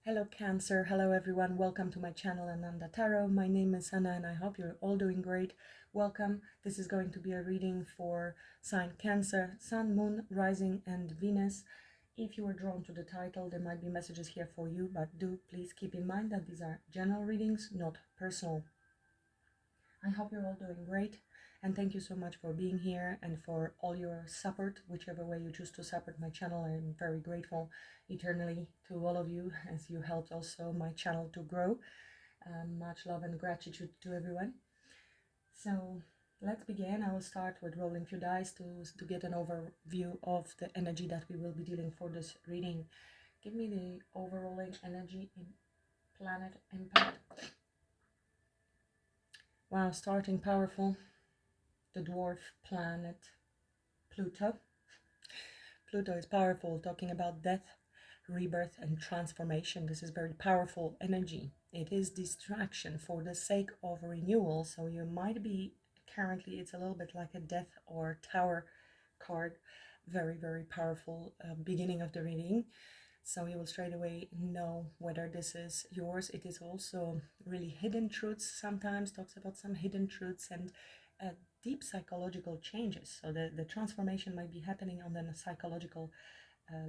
Hello Cancer, hello everyone, welcome to my channel Ananda Tarot. My name is Anna and I hope you're all doing great. Welcome. This is going to be a reading for sign Cancer, Sun, Moon, Rising and Venus. If you were drawn to the title, there might be messages here for you, but do please keep in mind that these are general readings, not personal. I hope you're all doing great, and thank you so much for being here and for all your support, whichever way you choose to support my channel. I'm very grateful eternally to all of you as you helped also my channel to grow. Much love and gratitude to everyone. So let's begin. I will start with rolling a few dice to get an overview of the energy that we will be dealing for this reading. Give me the overall energy in planet impact. Wow, starting powerful. The dwarf planet Pluto. Pluto is powerful, talking about death, rebirth and transformation. This is very powerful energy. It is distraction for the sake of renewal. So you might be currently, it's a little bit like a death or tower card. Very, very powerful beginning of the reading. So you will straight away know whether this is yours. It is also really hidden truths, sometimes talks about some hidden truths and deep psychological changes. So the transformation might be happening on a psychological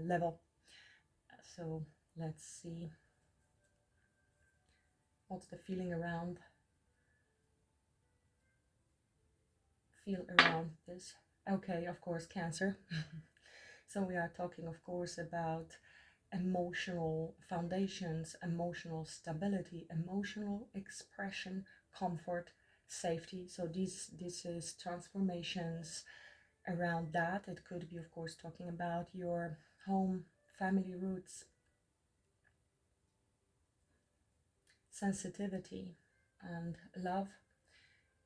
level. So let's see. What's the feeling around? Feel around this. Okay, of course, Cancer. So we are talking, of course, about emotional foundations, emotional stability, emotional expression, comfort, safety. So this is transformations around that. It could be, of course, talking about your home, family roots, sensitivity and love.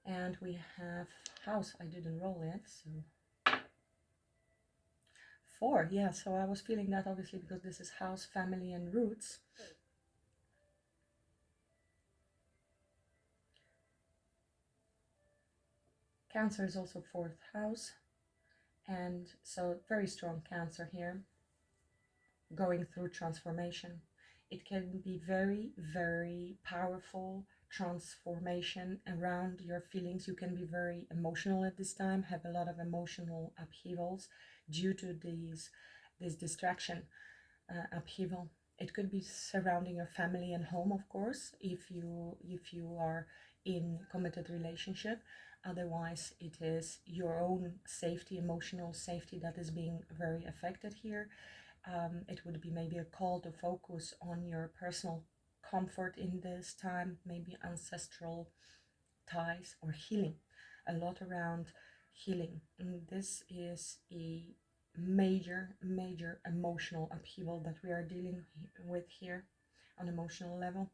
And we have house. I didn't roll yet, so 4. Yeah, so I was feeling that obviously because this is house, family and roots. Cancer is also 4th house, and so very strong Cancer here, going through transformation. It can be very, very powerful transformation around your feelings. You can be very emotional at this time, have a lot of emotional upheavals due to this distraction upheaval. It could be surrounding your family and home, of course, if you are in committed relationship. Otherwise, it is your own safety, emotional safety, that is being very affected here. It would be maybe a call to focus on your personal comfort in this time, maybe ancestral ties or healing, a lot around healing. And this is a major emotional upheaval that we are dealing with here on emotional level.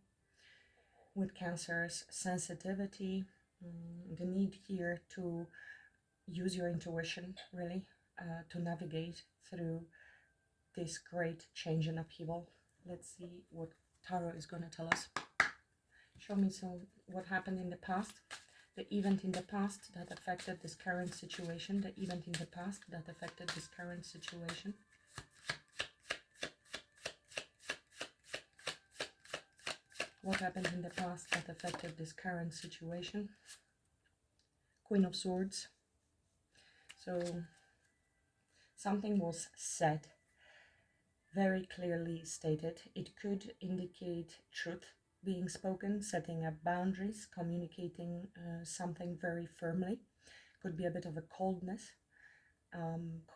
With Cancer's sensitivity, the need here to use your intuition really to navigate through this great change and upheaval. Let's see what Tarot is going to tell us. Show me what happened in the past, the event in the past that affected this current situation, the event in the past that affected this current situation. What happened in the past that affected this current situation? Queen of Swords. So something was said, very clearly stated. It could indicate truth being spoken, setting up boundaries, communicating something very firmly. Could be a bit of a coldness,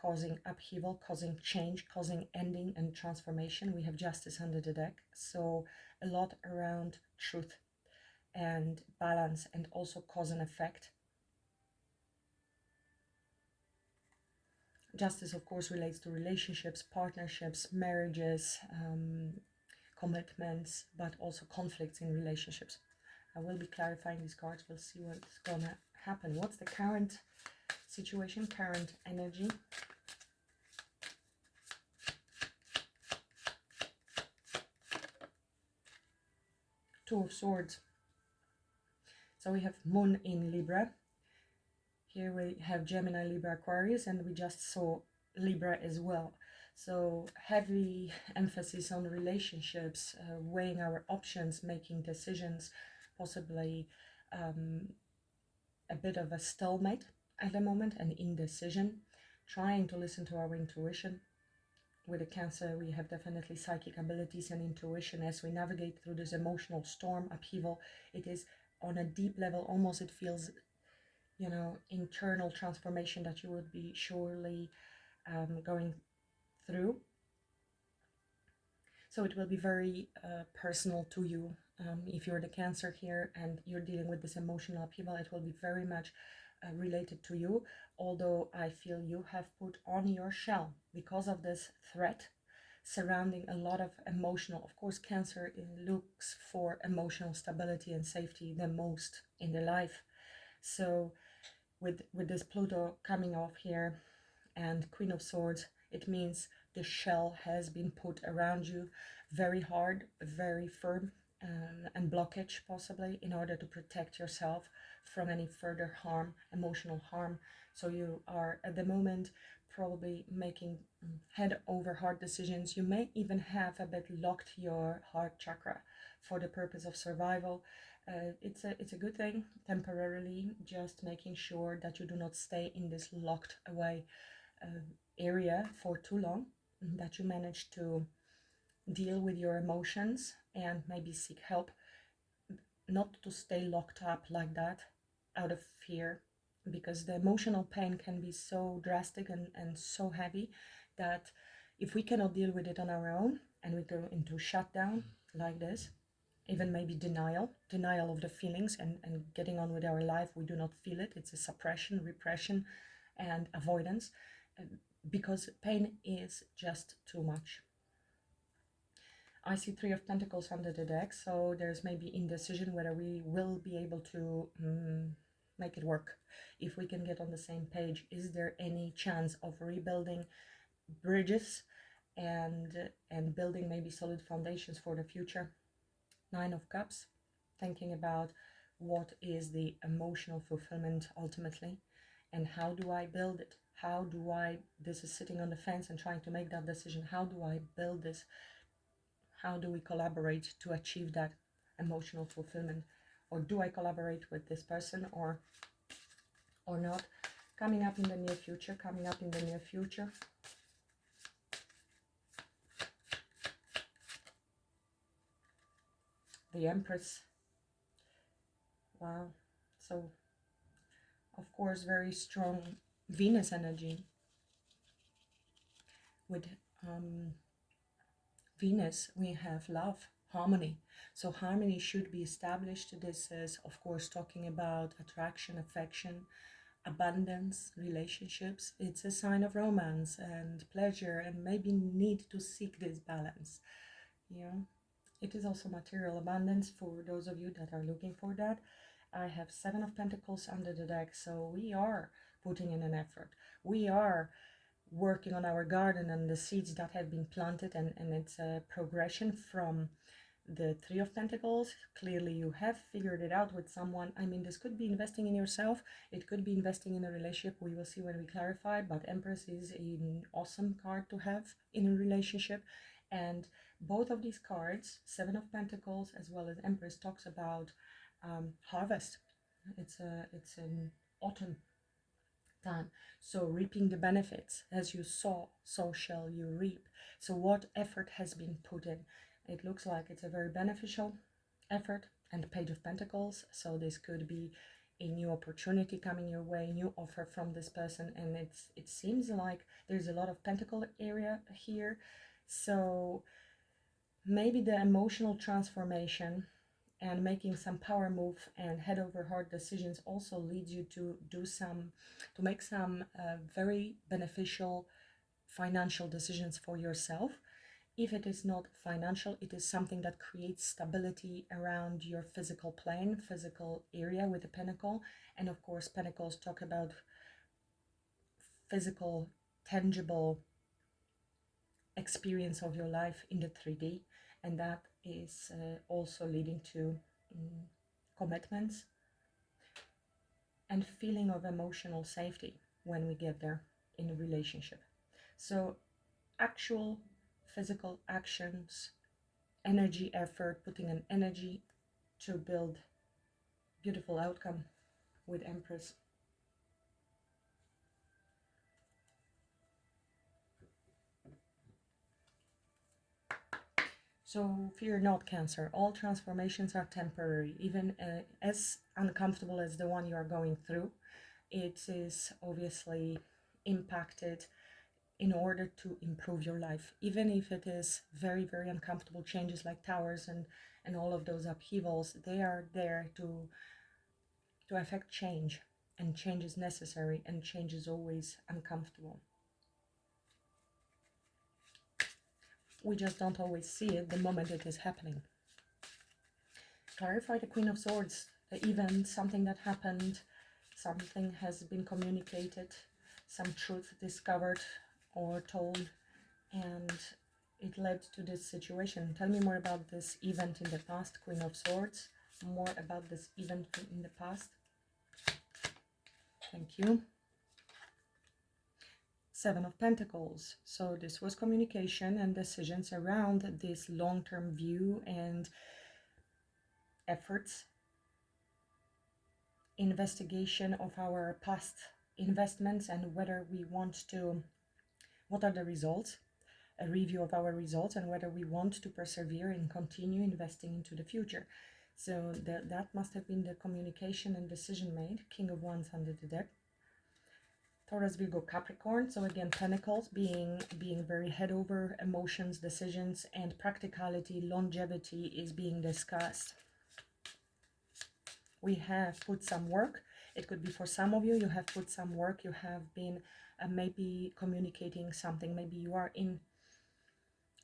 causing upheaval, causing change, causing ending and transformation. We have Justice under the deck, so a lot around truth and balance, and also cause and effect. Justice, of course, relates to relationships, partnerships, marriages, commitments, but also conflicts in relationships. I will be clarifying these cards. We'll see what's gonna happen. What's the current situation, current energy? Two of Swords. So we have Moon in Libra. Here we have Gemini, Libra, Aquarius, and we just saw Libra as well. So heavy emphasis on relationships, weighing our options, making decisions, possibly a bit of a stalemate at the moment, an indecision, trying to listen to our intuition. With a Cancer, we have definitely psychic abilities and intuition as we navigate through this emotional storm, upheaval. It is on a deep level, almost it feels, internal transformation that you would be surely going through. So it will be very personal to you. If you're the Cancer here and you're dealing with this emotional upheaval, it will be very much related to you. Although I feel you have put on your shell because of this threat surrounding a lot of emotional. Of course, Cancer looks for emotional stability and safety the most in their life. So with this Pluto coming off here and Queen of Swords, it means the shell has been put around you very hard, very firm, and blockage possibly, in order to protect yourself from any further harm, emotional harm. So you are at the moment probably making head over heart decisions. You may even have a bit locked your heart chakra for the purpose of survival. It's a good thing temporarily, just making sure that you do not stay in this locked away area for too long, that you manage to deal with your emotions and maybe seek help, not to stay locked up like that out of fear, because the emotional pain can be so drastic and so heavy that if we cannot deal with it on our own and we go into shutdown like this, even maybe denial of the feelings, and getting on with our life, we do not feel it. It's a suppression, repression, and avoidance, because pain is just too much. I see Three of Pentacles under the deck, so there's maybe indecision whether we will be able to make it work. If we can get on the same page, is there any chance of rebuilding bridges and building maybe solid foundations for the future? Nine of Cups, thinking about what is the emotional fulfillment ultimately, and how do I build it? How do I, this is sitting on the fence and trying to make that decision, how do I build this? How do we collaborate to achieve that emotional fulfillment? Or do I collaborate with this person or not? Coming up in the near future, the Empress. Wow. So, of course, very strong Venus energy. With Venus, we have love, harmony. So harmony should be established. This is, of course, talking about attraction, affection, abundance, relationships. It's a sign of romance and pleasure, and maybe need to seek this balance. It is also material abundance for those of you that are looking for that. I have Seven of Pentacles under the deck, so we are putting in an effort. We are working on our garden and the seeds that have been planted, and it's a progression from the Three of Pentacles. Clearly you have figured it out with someone. I mean, this could be investing in yourself, it could be investing in a relationship. We will see when we clarify, but Empress is an awesome card to have in a relationship. And both of these cards, Seven of Pentacles as well as Empress, talks about harvest. It's an autumn time. So reaping the benefits, as you sow, so shall you reap. So what effort has been put in? It looks like it's a very beneficial effort. And the Page of Pentacles, so this could be a new opportunity coming your way, new offer from this person, and it seems like there's a lot of pentacle area here. So maybe the emotional transformation and making some power move and head over heart decisions also leads you to make some very beneficial financial decisions for yourself. If it is not financial, it is something that creates stability around your physical plane, physical area with the pentacle. And of course, pentacles talk about physical, tangible experience of your life in the 3D, and that is also leading to commitments and feeling of emotional safety when we get there in a relationship. So actual physical actions, energy, effort, putting an energy to build beautiful outcome with Empress. So fear not, Cancer. All transformations are temporary, even as uncomfortable as the one you are going through. It is obviously impacted in order to improve your life, even if it is very, very uncomfortable changes like towers and all of those upheavals. They are there to affect change, and change is necessary, and change is always uncomfortable. We just don't always see it the moment it is happening. Clarify the Queen of Swords, the event, something that happened, something has been communicated, some truth discovered or told, and it led to this situation. Tell me more about this event in the past, Queen of Swords. More about this event in the past. Thank you. Seven of Pentacles. So this was communication and decisions around this long-term view and efforts, investigation of our past investments and whether we want to, what are the results, a review of our results, and whether we want to persevere and continue investing into the future. So that must have been the communication and decision made. King of Wands under the deck. Taurus, Virgo, Capricorn. So again, Pentacles being very head over, emotions, decisions, and practicality, longevity is being discussed. We have put some work. It could be for some of you, you have put some work. You have been maybe communicating something. Maybe you are in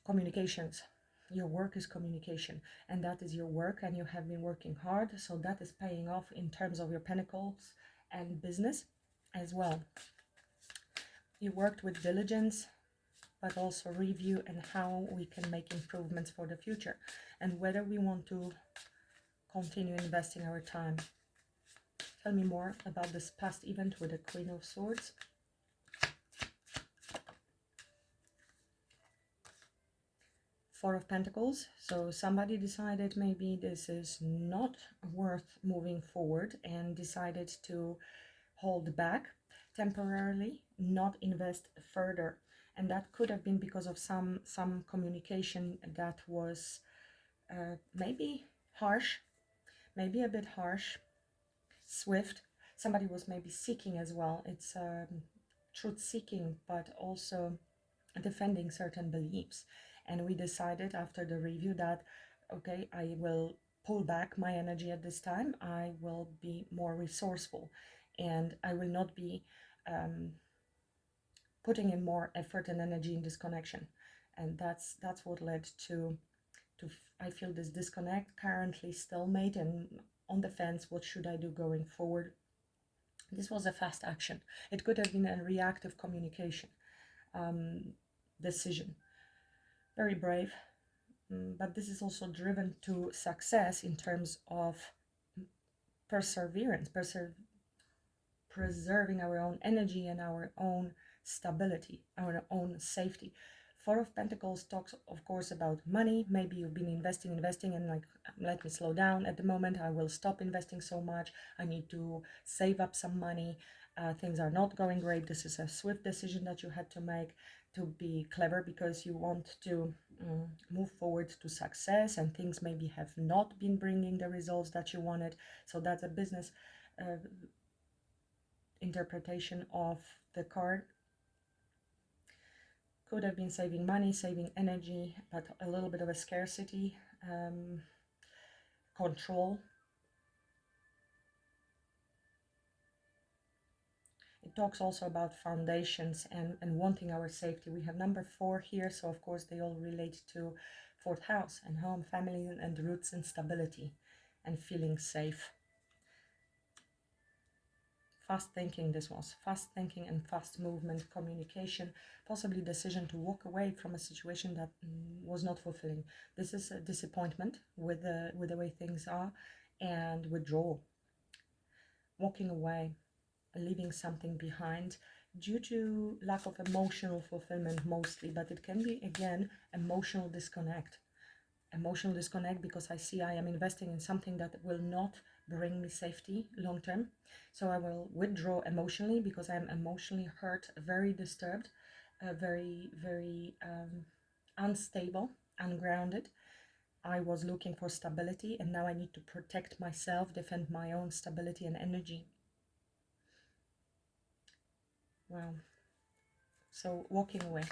communications. Your work is communication, and that is your work, and you have been working hard. So that is paying off in terms of your Pentacles and business as well. You worked with diligence, but also review and how we can make improvements for the future, and whether we want to continue investing our time. Tell me more about this past event with the Queen of Swords. Four of Pentacles. So somebody decided maybe this is not worth moving forward and decided to hold back temporarily, not invest further. And that could have been because of some communication that was maybe harsh, maybe a bit harsh, swift. Somebody was maybe seeking as well. It's truth seeking, but also defending certain beliefs. And we decided after the review that, okay, I will pull back my energy at this time. I will be more resourceful, and I will not be putting in more effort and energy in this connection. And that's what led to I feel this disconnect, currently stalemate and on the fence. What should I do going forward? This was a fast action. It could have been a reactive communication decision. Very brave, but this is also driven to success in terms of perseverance, preserving our own energy and our own stability, our own safety. Four of Pentacles talks, of course, about money. Maybe you've been investing and like, let me slow down at the moment. I will stop investing so much. I need to save up some money. Things are not going great. This is a swift decision that you had to make, to be clever because you want to move forward to success, and things maybe have not been bringing the results that you wanted. So that's a business interpretation of the card. Could have been saving money, saving energy, but a little bit of a scarcity, control. It talks also about foundations and wanting our safety. We have number 4 here, so of course they all relate to 4th house and home, family, and roots and stability and feeling safe. Fast thinking, this was fast thinking and fast movement, communication, possibly decision to walk away from a situation that was not fulfilling. This is a disappointment with the way things are, and withdrawal, walking away, leaving something behind, due to lack of emotional fulfillment mostly, but it can be again emotional disconnect. Emotional disconnect because I see I am investing in something that will not bring me safety long term. So I will withdraw emotionally because I am emotionally hurt, very disturbed, very unstable, ungrounded. I was looking for stability, and now I need to protect myself, defend my own stability and energy. Wow. So walking away,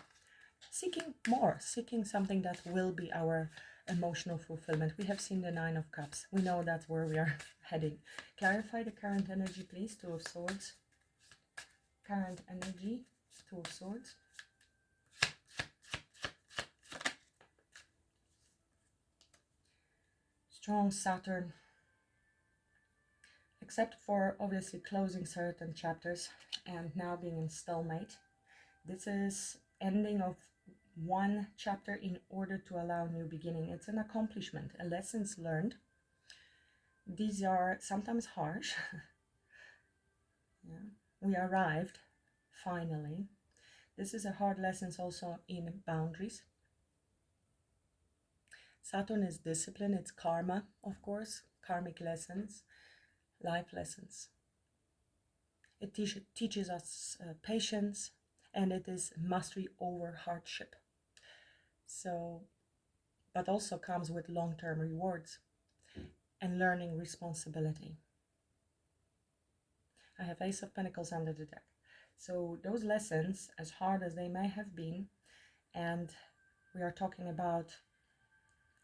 seeking more, seeking something that will be our emotional fulfillment. We have seen the Nine of Cups. We know that's where we are heading. Clarify the current energy, please. Two of Swords. Current energy, Two of Swords. Strong Saturn. Except for obviously closing certain chapters and now being in stalemate. This is ending of one chapter in order to allow new beginning. It's an accomplishment, a lessons learned. These are sometimes harsh. Yeah. We arrived, finally. This is a hard lesson also in boundaries. Saturn is discipline, it's karma, of course, karmic lessons, life lessons. It teaches us patience, and it is mastery over hardship. So, but also comes with long-term rewards and learning responsibility. I have Ace of Pentacles under the deck. So those lessons, as hard as they may have been, and we are talking about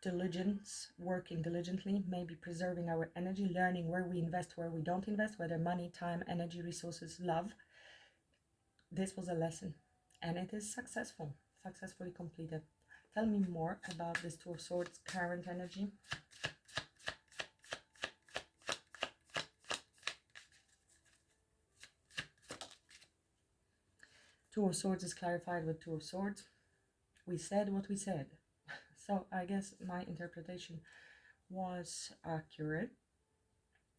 diligence, working diligently, maybe preserving our energy, learning where we invest, where we don't invest, whether money, time, energy, resources, love. This was a lesson, and it is successfully completed. Tell me more about this Two of Swords current energy. Two of Swords is clarified with Two of Swords. We said what we said. So I guess my interpretation was accurate.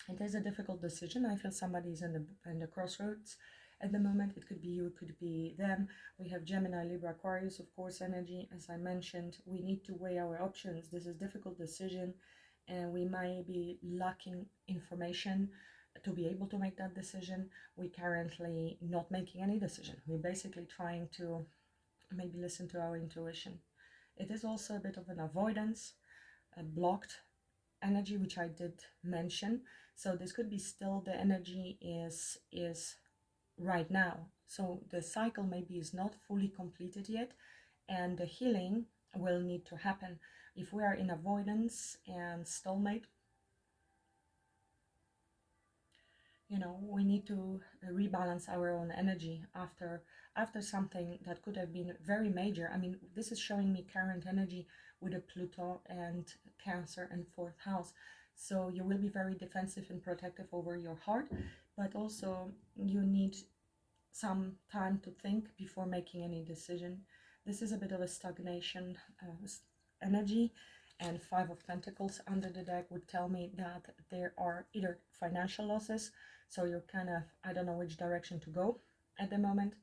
It is a difficult decision. I feel somebody's in the crossroads at the moment. It could be you, it could be them. We have Gemini, Libra, Aquarius, of course, energy. As I mentioned, we need to weigh our options. This is a difficult decision, and we may be lacking information to be able to make that decision. We currently not making any decision. We're basically trying to maybe listen to our intuition. It is also a bit of an avoidance, a blocked energy, which I did mention. So this could be still the energy is right now. So the cycle maybe is not fully completed yet, and the healing will need to happen. If we are in avoidance and stalemate, you know, we need to rebalance our own energy after something that could have been very major. I mean, this is showing me current energy with a Pluto and Cancer and fourth house. So you will be very defensive and protective over your heart, but also you need some time to think before making any decision. This is a bit of a stagnation energy, and Five of Pentacles under the deck would tell me that there are either financial losses, so you're kind of, I don't know which direction to go at the moment.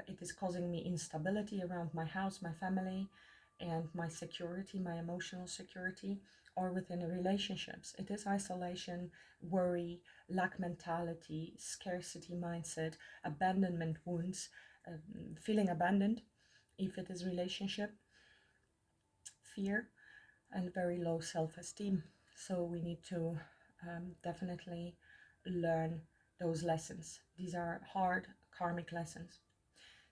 It is causing me instability around my house, my family, and my security, my emotional security, or within relationships. It is isolation, worry, lack mentality, scarcity mindset, abandonment wounds, feeling abandoned. If it is relationship, fear, and very low self-esteem. So we need to definitely learn those lessons. These are hard karmic lessons.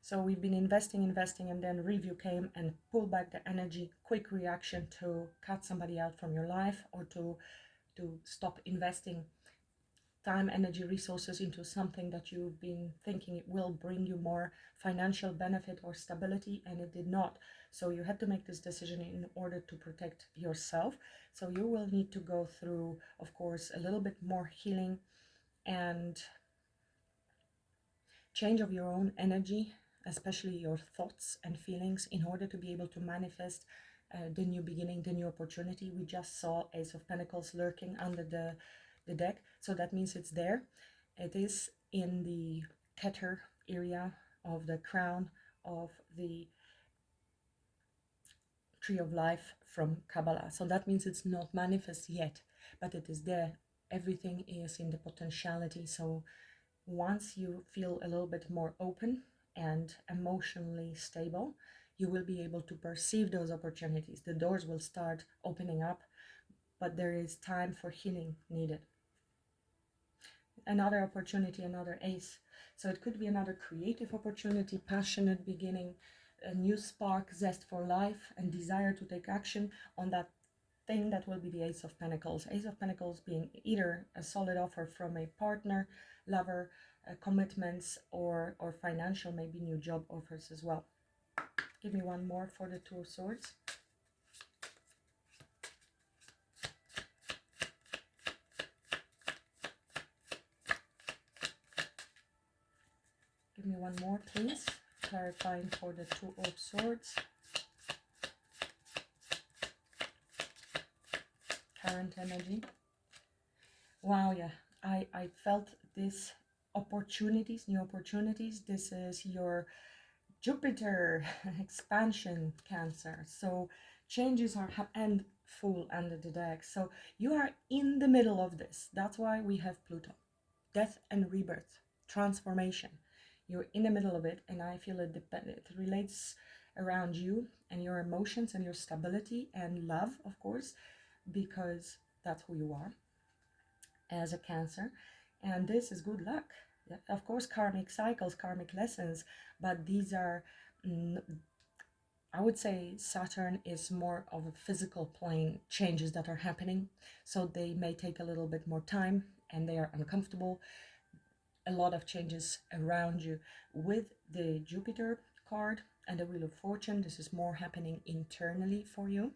So we've been investing, and then review came and pulled back the energy, quick reaction to cut somebody out from your life, or to stop investing time, energy, resources into something that you've been thinking it will bring you more financial benefit or stability, and it did not. So you had to make this decision in order to protect yourself. So you will need to go through, of course, a little bit more healing and change of your own energy, especially your thoughts and feelings, in order to be able to manifest the new beginning, the new opportunity. We just saw Ace of Pentacles lurking under the deck, so that means it's there. It is in the Keter area of the crown of the tree of life from Kabbalah. So that means it's not manifest yet, but it is there. Everything is in the potentiality. So once you feel a little bit more open and emotionally stable, you will be able to perceive those opportunities. The doors will start opening up, but there is time for healing needed. Another opportunity, another ace. So it could be another creative opportunity, passionate beginning, a new spark, zest for life, and desire to take action on that thing that will be the Ace of Pentacles. Ace of Pentacles being either a solid offer from a partner, lover, commitments, or financial, maybe new job offers as well. Give me one more for the Two of Swords. Give me one more, please. Clarifying for the Two of Swords. Current energy. Wow, yeah. I felt this opportunities, new opportunities. This is your Jupiter expansion, Cancer. So changes are and full under the deck. So you are in the middle of this. That's why we have Pluto. Death and rebirth, transformation. You're in the middle of it, and I feel it relates around you and your emotions and your stability and love, of course, because that's who you are as a Cancer. And this is good luck. Of course, karmic cycles, karmic lessons, but these are, I would say Saturn is more of a physical plane changes that are happening. So they may take a little bit more time and they are uncomfortable. A lot of changes around you. With the Jupiter card and the Wheel of Fortune, this is more happening internally for you.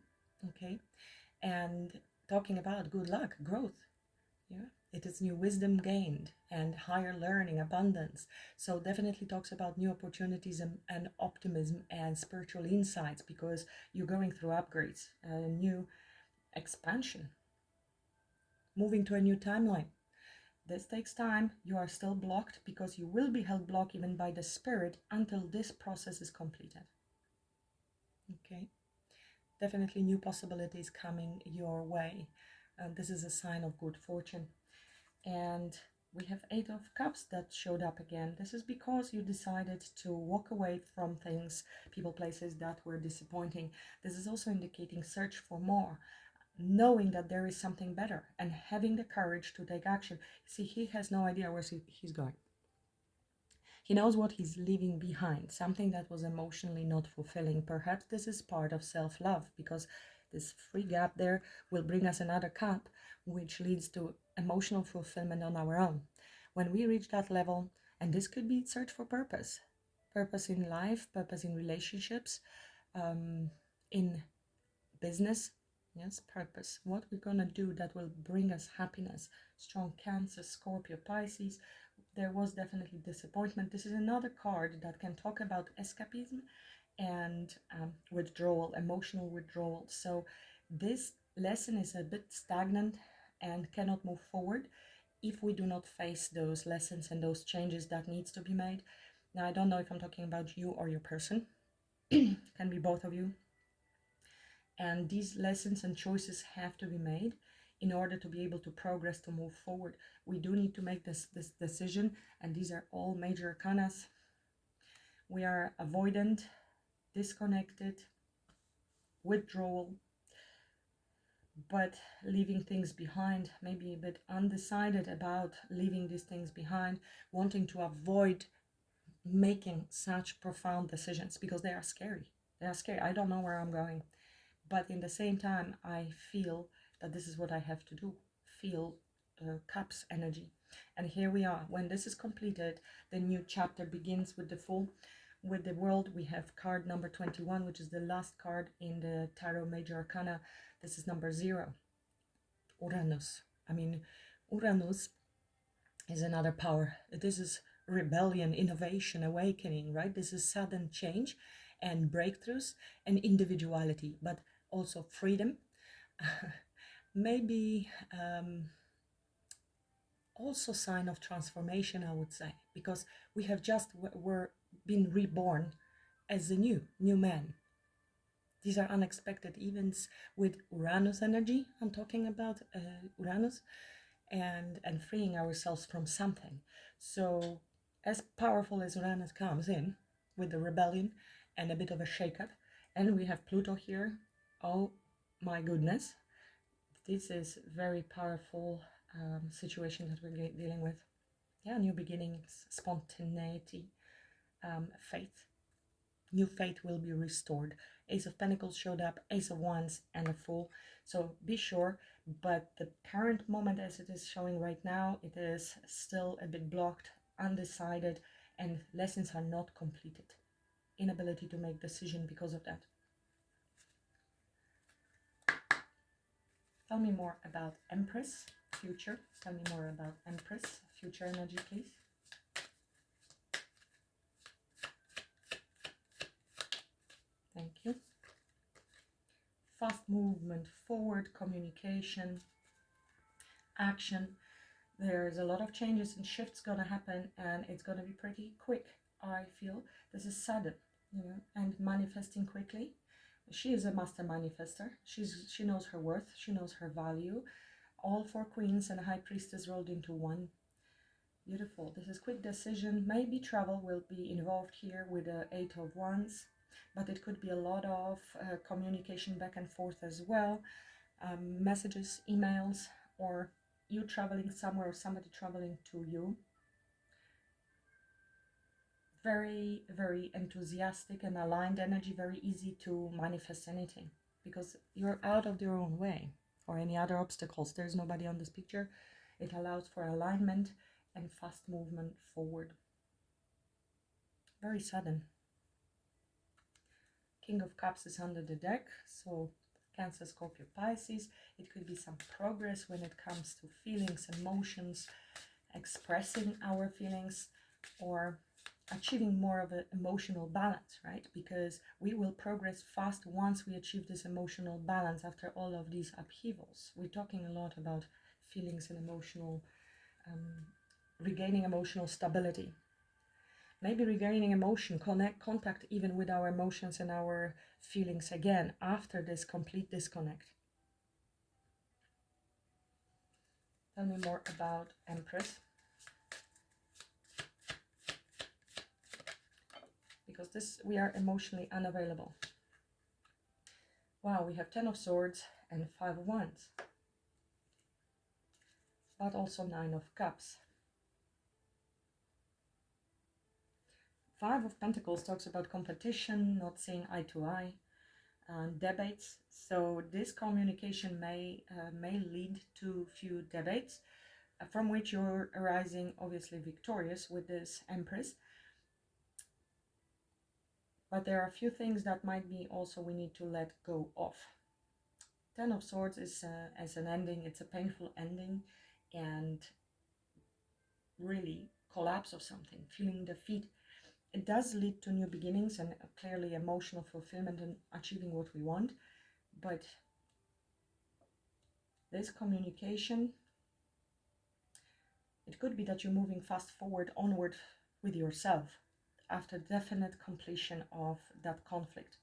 Okay. And talking about good luck, growth. Yeah, it is new wisdom gained and higher learning, abundance. So definitely talks about new opportunities and optimism and spiritual insights, because you're going through upgrades, a new expansion, moving to a new timeline. This takes time. You are still blocked because you will be held blocked even by the spirit until this process is completed. Okay. Definitely new possibilities coming your way. This is a sign of good fortune. And we have Eight of Cups that showed up again. This is because you decided to walk away from things, people, places that were disappointing. This is also indicating search for more, knowing that there is something better and having the courage to take action. See, he has no idea where he's going. He knows what he's leaving behind, something that was emotionally not fulfilling. Perhaps this is part of self-love, because this free gap there will bring us another cup, which leads to emotional fulfillment on our own. When we reach that level, and this could be search for purpose, purpose in life, purpose in relationships, in business. Yes, purpose. What we're gonna do that will bring us happiness. Strong Cancer, Scorpio, Pisces. There was definitely disappointment. This is another card that can talk about escapism and withdrawal, emotional withdrawal. So this lesson is a bit stagnant and cannot move forward if we do not face those lessons and those changes that needs to be made. Now, I don't know if I'm talking about you or your person. Can be both of you. And these lessons and choices have to be made in order to be able to progress, to move forward. We do need to make this decision, and these are all major arcanas. We are avoidant, disconnected, withdrawal, but leaving things behind, maybe a bit undecided about leaving these things behind, wanting to avoid making such profound decisions because they are scary. They are scary. I don't know where I'm going. But in the same time, I feel that this is what I have to do. Feel Cups energy. And here we are. When this is completed, the new chapter begins with the full. With the World, we have card number 21, which is the last card in the Tarot Major Arcana. This is number 0. Uranus. Uranus is another power. This is rebellion, innovation, awakening, right? This is sudden change and breakthroughs and individuality, but also freedom. Maybe also sign of transformation, I would say. because we have just were been reborn as a new man. These are unexpected events with Uranus energy. I'm talking about Uranus, and freeing ourselves from something. So as powerful as Uranus comes in with the rebellion and a bit of a shakeup, and we have Pluto here, oh my goodness, this is very powerful situation that we're dealing with. Yeah, new beginnings, spontaneity, faith. New faith will be restored. Ace of Pentacles showed up, Ace of Wands, and a Fool. So be sure, but the current moment as it is showing right now, it is still a bit blocked, undecided, and lessons are not completed. Inability to make decision because of that. Tell me more about Empress, future. Tell me more about Empress, future energy, please. Thank you. Fast movement, forward, communication, action. There's a lot of changes and shifts gonna happen, and it's gonna be pretty quick. I feel this is sudden, and manifesting quickly. She is a master manifester. She knows her worth. She knows her value. All four queens and a high priestess rolled into one. Beautiful. This is quick decision. Maybe travel will be involved here with the 8 of Wands, but it could be a lot of communication back and forth as well. Messages, emails, or you traveling somewhere or somebody traveling to you. Very, very enthusiastic and aligned energy, very easy to manifest anything because you're out of your own way or any other obstacles. There's nobody on this picture. It allows for alignment and fast movement forward. Very sudden. King of Cups is under the deck, so Cancer, Scorpio, Pisces. It could be some progress when it comes to feelings, emotions, expressing our feelings, or achieving more of an emotional balance, right? Because we will progress fast once we achieve this emotional balance after all of these upheavals. We're talking a lot about feelings and emotional, regaining emotional stability. Maybe regaining emotion, contact even with our emotions and our feelings again after this complete disconnect. Tell me more about Empress. Because we are emotionally unavailable. Wow, we have 10 of Swords and 5 of Wands. But also 9 of Cups. 5 of Pentacles talks about competition, not seeing eye to eye, debates. So this communication may lead to few debates from which you're arising obviously victorious with this Empress. But there are a few things that might be also we need to let go of. 10 of Swords is as an ending, it's a painful ending and really collapse of something, feeling defeat. It does lead to new beginnings and clearly emotional fulfillment and achieving what we want. But this communication, it could be that you're moving fast forward, onward with yourself after definite completion of that conflict.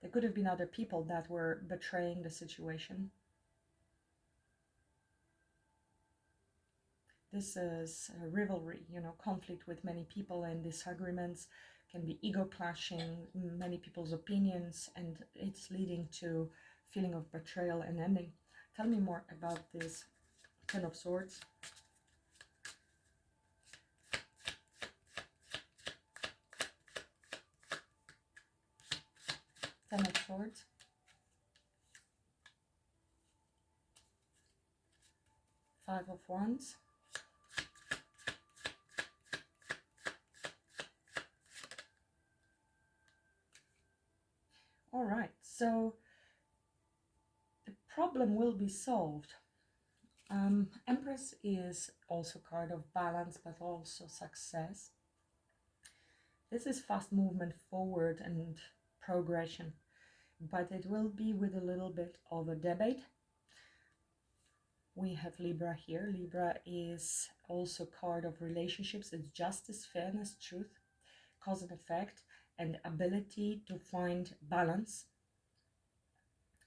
There could have been other people that were betraying the situation. This is a rivalry, conflict with many people, and disagreements can be ego clashing, many people's opinions, and it's leading to feeling of betrayal and ending. Tell me more about this 10 of Swords. Ten of Swords. Five of Wands. All right, so the problem will be solved. Empress is also card of balance, but also success. This is fast movement forward and progression, but it will be with a little bit of a debate. we have Libra here. Libra is also card of relationships. It's justice, fairness, truth, cause and effect, and ability to find balance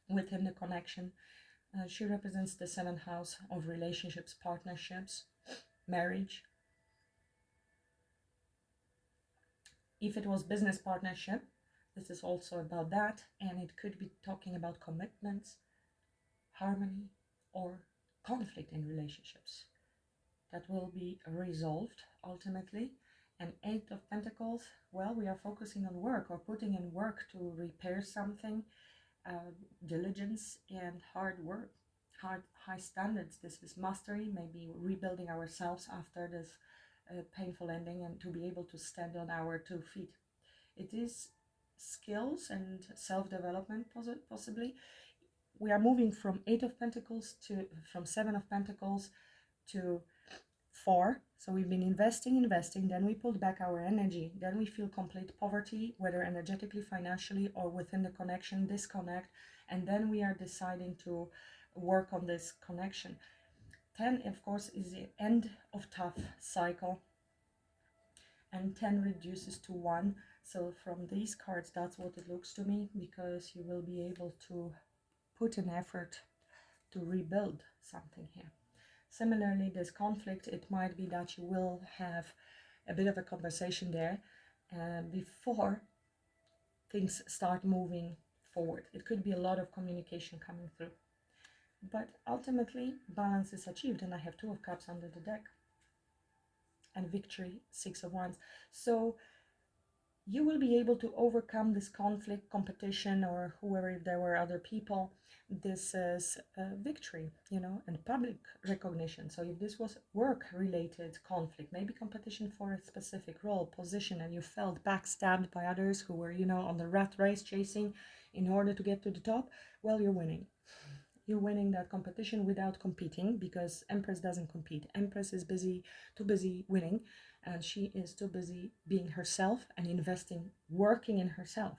within the connection. She represents the 7th house of relationships, partnerships, marriage. If it was business partnership, this is also about that, and it could be talking about commitments, harmony, or conflict in relationships that will be resolved ultimately. And 8 of Pentacles, well, we are focusing on work or putting in work to repair something, diligence and hard work, high standards. This is mastery, maybe rebuilding ourselves after this painful ending, and to be able to stand on our 2 feet. It is skills and self-development, possibly. We are moving from 8 of Pentacles from 7 of Pentacles to 4. So we've been investing, then we pulled back our energy, then we feel complete poverty, whether energetically, financially, or within the connection, disconnect, and then we are deciding to work on this connection. 10, of course, is the end of tough cycle, and 10 reduces to 1. So from these cards, that's what it looks to me, because you will be able to put an effort to rebuild something here. Similarly, this conflict, it might be that you will have a bit of a conversation there before things start moving forward. It could be a lot of communication coming through. But ultimately, balance is achieved, and I have 2 of Cups under the deck. And victory, 6 of Wands. So you will be able to overcome this conflict, competition, or whoever, if there were other people. This is victory, and public recognition. So if this was work-related conflict, maybe competition for a specific role, position, and you felt backstabbed by others who were, on the rat race chasing in order to get to the top, well, you're winning. You're winning that competition without competing, because Empress doesn't compete. Empress is too busy winning, and she is too busy being herself and investing, working in herself.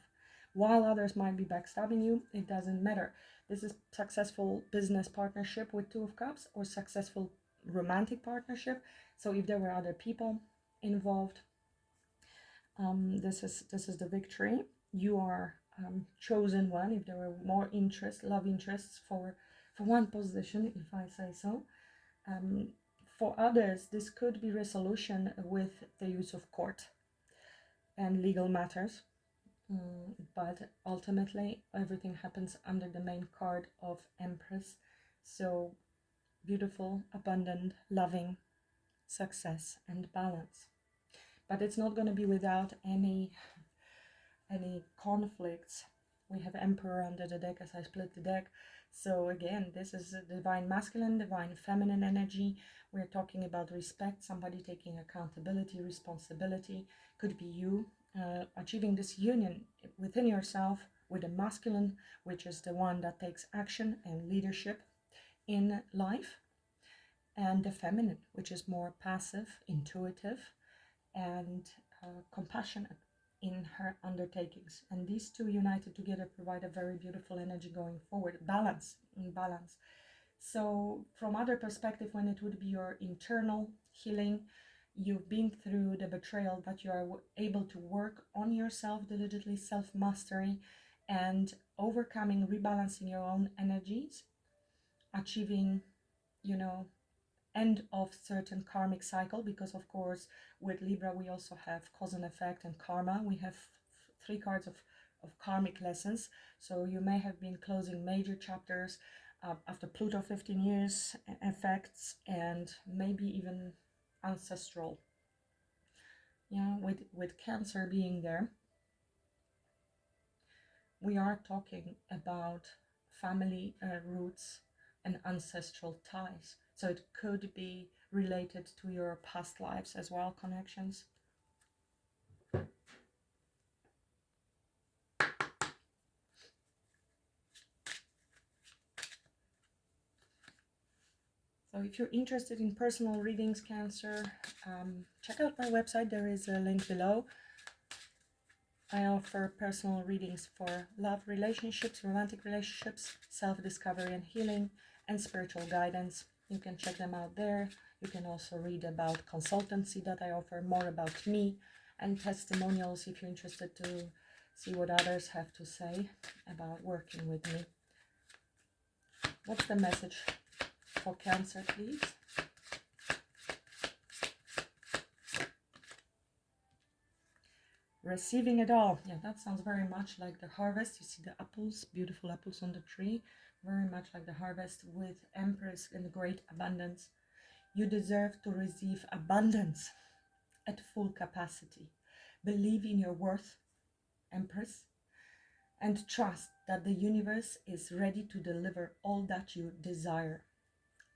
While others might be backstabbing you, it doesn't matter. This is successful business partnership with 2 of Cups, or successful romantic partnership. So if there were other people involved, this is the victory. You are chosen one. If there were more love interests for one position, if I say so. For others, this could be resolution with the use of court and legal matters. But ultimately, everything happens under the main card of Empress. So beautiful, abundant, loving, success, and balance. But it's not going to be without any conflicts. We have Emperor under the deck as I split the deck. So again, this is a divine masculine, divine feminine energy. We're talking about respect, somebody taking accountability, responsibility. Could be you achieving this union within yourself with the masculine, which is the one that takes action and leadership in life, and the feminine, which is more passive, intuitive, and compassionate in her undertakings. And these 2 united together provide a very beautiful energy going forward. Balance. So from other perspective, when it would be your internal healing, you've been through the betrayal, but you are able to work on yourself diligently, self-mastery, and overcoming, rebalancing your own energies, achieving, end of certain karmic cycle, because of course with Libra we also have cause and effect and karma. We have 3 cards of karmic lessons. So you may have been closing major chapters after Pluto 15 years effects, and maybe even ancestral, with Cancer being there. We are talking about family roots and ancestral ties. So it could be related to your past lives as well, connections. So if you're interested in personal readings, Cancer, check out my website. There is a link below. I offer personal readings for love, relationships, romantic relationships, self-discovery and healing, and spiritual guidance. You can check them out there. You can also read about consultancy that I offer, more about me, and testimonials if you're interested to see what others have to say about working with me. What's the message for Cancer, please? Receiving it all. Yeah, that sounds very much like the harvest. You see the apples, beautiful apples on the tree. Very much like the harvest with Empress in great abundance. You deserve to receive abundance at full capacity. Believe in your worth, Empress, and trust that the universe is ready to deliver all that you desire.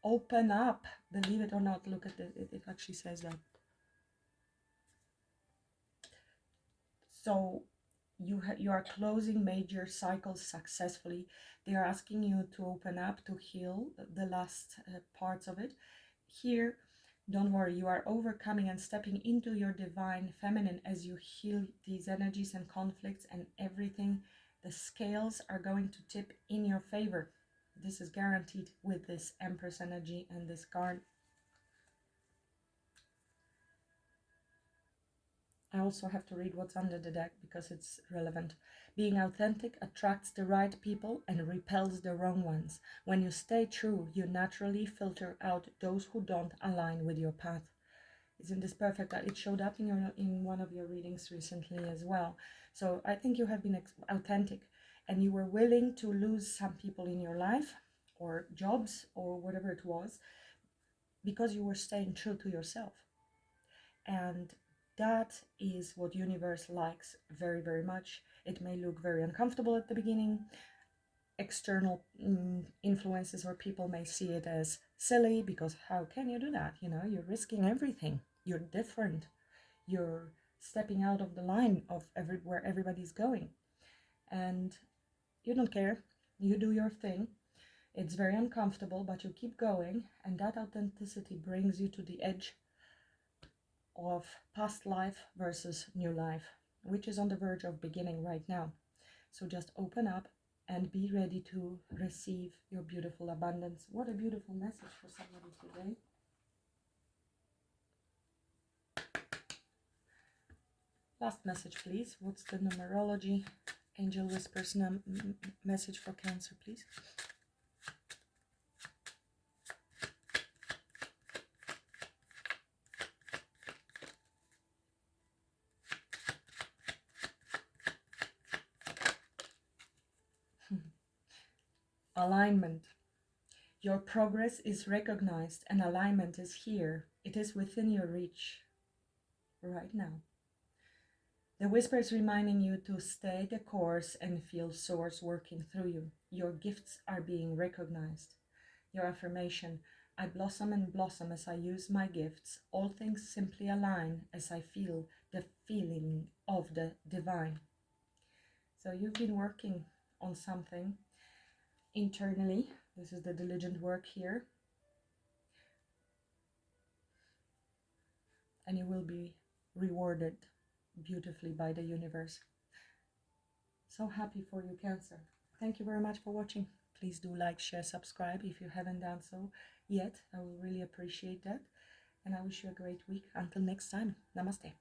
Open up. Believe it or not, look at it. It actually says that. So you are closing major cycles successfully. They are asking you to open up, to heal the last parts of it. Here, don't worry, you are overcoming and stepping into your divine feminine as you heal these energies and conflicts and everything. The scales are going to tip in your favor. This is guaranteed with this Empress energy and this card. I also have to read what's under the deck because it's relevant. Being authentic attracts the right people and repels the wrong ones. When you stay true, you naturally filter out those who don't align with your path. Isn't this perfect? It showed up in one of your readings recently as well. So I think you have been authentic and you were willing to lose some people in your life or jobs or whatever it was because you were staying true to yourself. And that is what universe likes very, very much. It may look very uncomfortable at the beginning. External influences or people may see it as silly because how can you do that? You know, you're risking everything. You're different. You're stepping out of the line of where everybody's going. And you don't care. You do your thing. It's very uncomfortable, but you keep going. And that authenticity brings you to the edge of past life versus new life, which is on the verge of beginning right now. So just open up and be ready to receive your beautiful abundance. What a beautiful message for somebody today. Last message, please. What's the numerology? Angel Whispers message for Cancer, please. Alignment. Your progress is recognized and alignment is here. It is within your reach right now. The whisper is reminding you to stay the course and feel source working through you. Your gifts are being recognized. Your affirmation, I blossom and blossom as I use my gifts. All things simply align as I feel the feeling of the divine. So you've been working on something internally. This is the diligent work here. And you will be rewarded beautifully by the universe. So happy for you, Cancer. Thank you very much for watching. Please do like, share, subscribe if you haven't done so yet. I will really appreciate that. And I wish you a great week. Until next time. Namaste.